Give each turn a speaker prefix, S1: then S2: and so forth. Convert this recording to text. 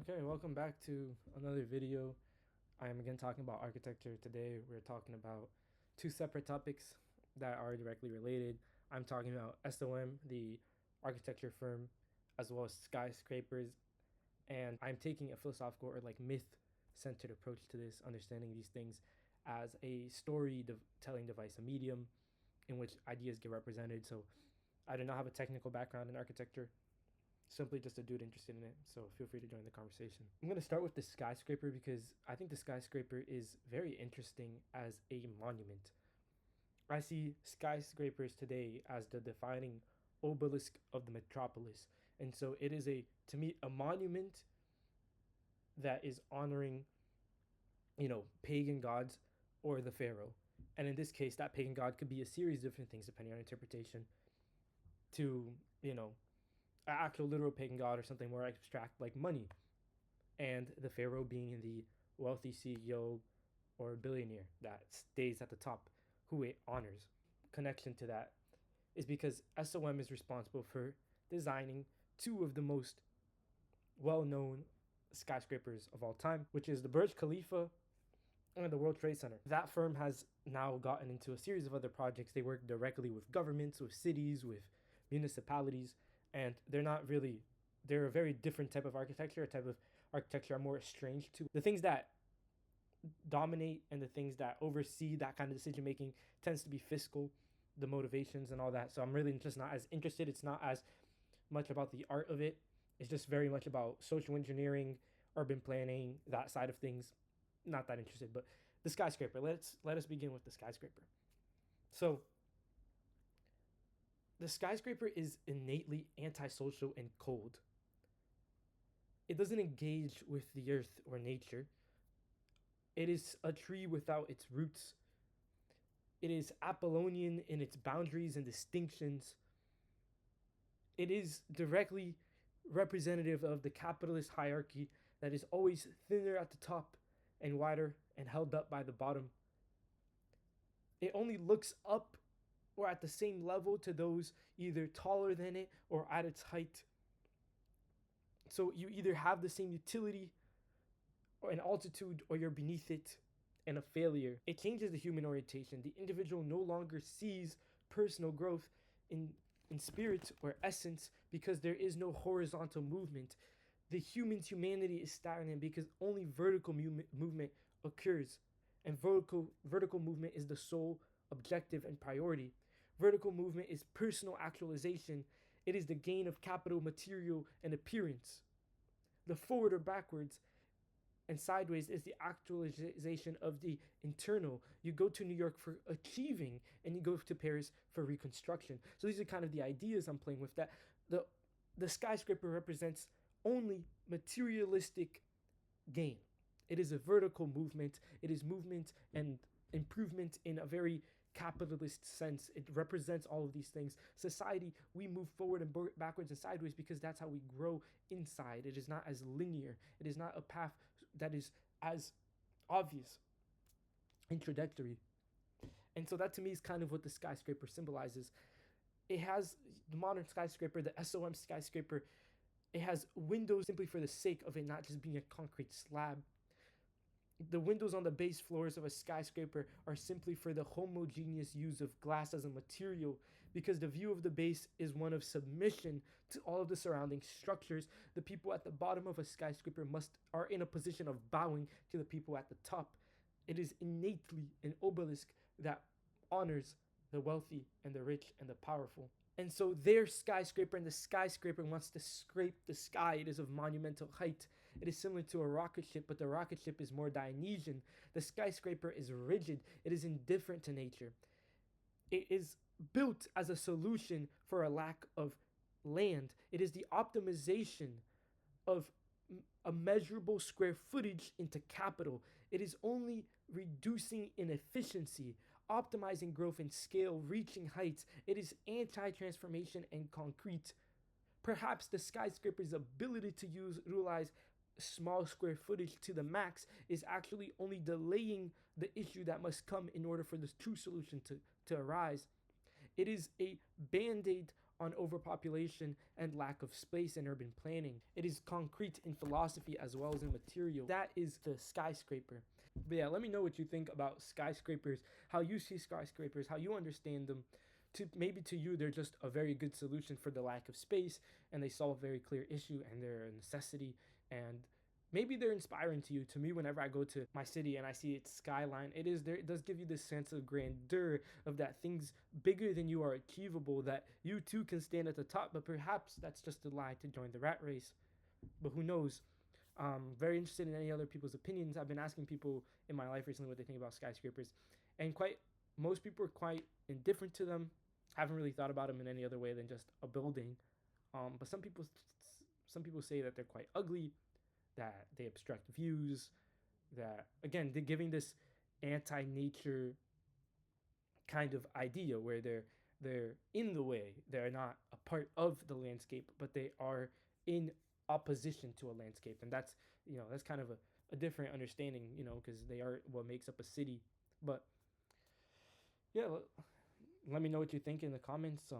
S1: Okay, welcome back to another video. I am again talking about architecture. Today we're talking about two separate topics that are directly related. I'm talking about SOM, the architecture firm, as well as Skyscrapers, and I'm taking a philosophical or like myth-centered approach to this, understanding these things as a story-telling device, a medium in which ideas get represented. So I do not have a technical background in architecture, simply just a dude interested in it. So feel free to join the conversation. I'm going to start with the skyscraper because I think the skyscraper is very interesting as a monument. I see skyscrapers today as the defining obelisk of the metropolis. And so it is to me, a monument that is honoring, pagan gods or the pharaoh. And in this case, that pagan god could be a series of different things depending on interpretation to, actual literal pagan god or something more abstract like money, and the pharaoh being the wealthy CEO or billionaire that stays at the top, who it honors. Connection to that is because SOM is responsible for designing two of the most well-known skyscrapers of all time, which is the Burj Khalifa and the World Trade Center. That firm has now gotten into a series of other projects. They work directly with governments, with cities, with municipalities, and they're a very different type of architecture, a type of architecture I'm more estranged to. The things that dominate and the things that oversee that kind of decision making tends to be fiscal, the motivations and all that. So I'm really just not as interested. It's not as much about the art of it. It's just very much about social engineering, urban planning, that side of things. Not that interested. But the skyscraper, let us begin with the skyscraper. So the skyscraper is innately antisocial and cold. It doesn't engage with the earth or nature. It is a tree without its roots. It is Apollonian in its boundaries and distinctions. It is directly representative of the capitalist hierarchy that is always thinner at the top and wider and held up by the bottom. It only looks up or at the same level to those either taller than it or at its height. So you either have the same utility or an altitude, or you're beneath it and a failure. It changes the human orientation. The individual no longer sees personal growth in spirit or essence because there is no horizontal movement. The humanity is stagnant because only vertical movement occurs, and vertical movement is the sole objective and priority. Vertical movement is personal actualization. It is the gain of capital, material, and appearance. The forward or backwards and sideways is the actualization of the internal. You go to New York for achieving, and you go to Paris for reconstruction. So these are kind of the ideas I'm playing with. That the skyscraper represents only materialistic gain. It is a vertical movement. It is movement and improvement in a very capitalist sense. It represents all of these things. Society, we move forward and backwards and sideways because that's how we grow inside. It is not as linear. It is not a path that is as obvious and trajectory. And so that to me is kind of what the skyscraper symbolizes. It has the modern skyscraper, the SOM skyscraper. It has windows simply for the sake of it not just being a concrete slab. The windows on the base floors of a skyscraper are simply for the homogeneous use of glass as a material, because the view of the base is one of submission to all of the surrounding structures. The people at the bottom of a skyscraper are in a position of bowing to the people at the top. It is innately an obelisk that honors the wealthy and the rich and the powerful. And so their skyscraper, and the skyscraper wants to scrape the sky. It is of monumental height. It is similar to a rocket ship, but the rocket ship is more Dionysian. The skyscraper is rigid. It is indifferent to nature. It is built as a solution for a lack of land. It is the optimization of a measurable square footage into capital. It is only reducing inefficiency, optimizing growth and scale, reaching heights. It is anti-transformation and concrete. Perhaps the skyscraper's ability to utilize small square footage to the max is actually only delaying the issue that must come in order for this true solution to arise. It is a band-aid on overpopulation and lack of space in urban planning. It is concrete in philosophy as well as in material. That is the skyscraper. But yeah, let me know what you think about skyscrapers, how you see skyscrapers, how you understand them. Maybe to you they're just a very good solution for the lack of space, and they solve a very clear issue, and they're a necessity, and maybe they're inspiring to you. To me, whenever I go to my city and I see its skyline, it is there. It does give you this sense of grandeur, of that things bigger than you are achievable, that you too can stand at the top. But perhaps that's just a lie to join the rat race. But who knows? Very interested in any other people's opinions. I've been asking people in my life recently what they think about skyscrapers, and most people are quite indifferent to them. Haven't really thought about them in any other way than just a building. But some people say that they're quite ugly, that they obstruct views, that again they're giving this anti-nature kind of idea where they're in the way. They're not a part of the landscape, but they are in opposition to a landscape, and that's kind of a different understanding, because they are what makes up a city. But yeah, let me know what you think in the comments.